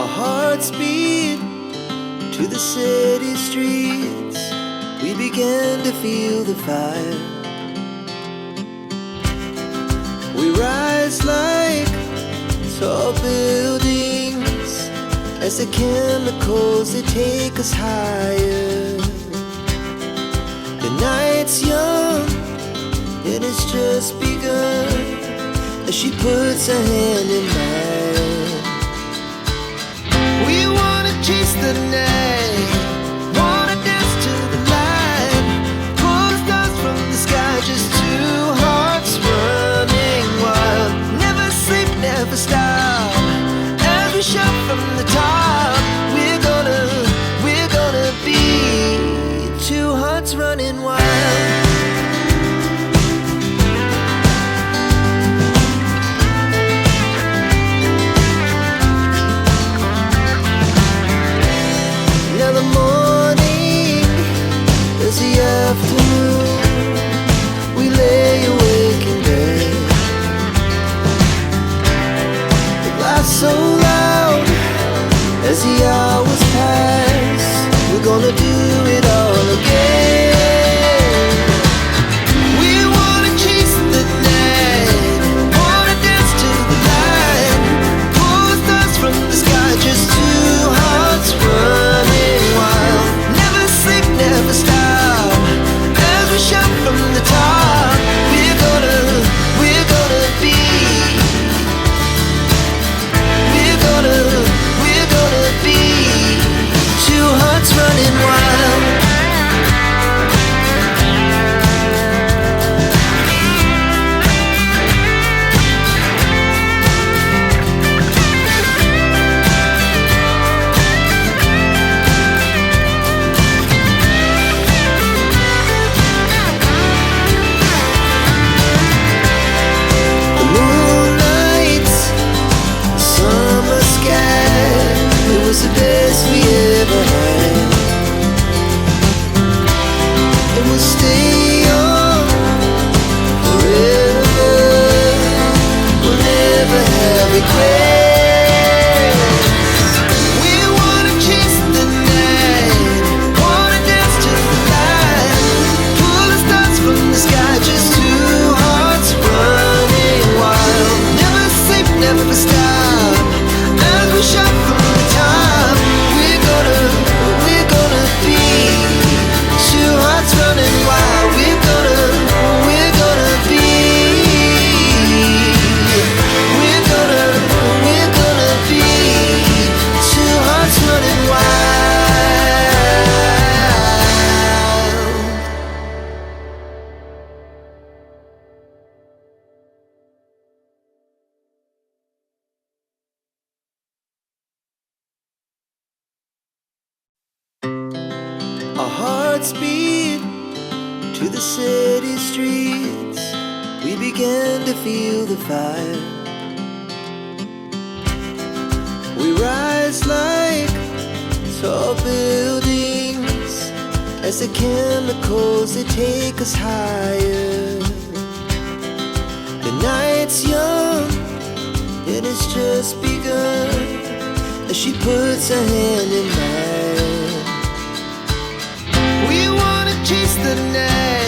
Our hearts beat to the city streets. We began to feel the fire. We rise like tall buildings as the chemicals, they take us higher. The night's young and it's just begun as she puts her hand in mine. We wanna chase the night, wanna dance to the light, pull the stars from the sky, just two hearts running wild. Never sleep, never stop, as we shout from the top. We're gonna be two hearts running wild. Now the morning is the afternoon. We lay awake in bed. The laughs so loud as the hours pass. We're gonna do it all again. We wanna chase the night, wanna dance to the light, pull the stars from the sky, just two hearts running wild. Never sleep, never stop, as we shout from the top. We're gonna be, we're gonna be two hearts running wild. The moonlight, summer sky, it was the best we ever had. And we'll stay young forever. We'll never have regrets. We wanna chase the night, wanna dance to the light, pull the stars from the sky, just two hearts running wild. Never sleep, never stop, as we shout from the top. We're gonna be two hearts running wild. We're gonna be, we're gonna be two hearts running wild. Our hearts beat to the city streets. We began to feel the fire. We rise like tall buildings as the chemicals, they take us higher. The night's young and it's just begun as she puts her hand in mine. We wanna chase the night,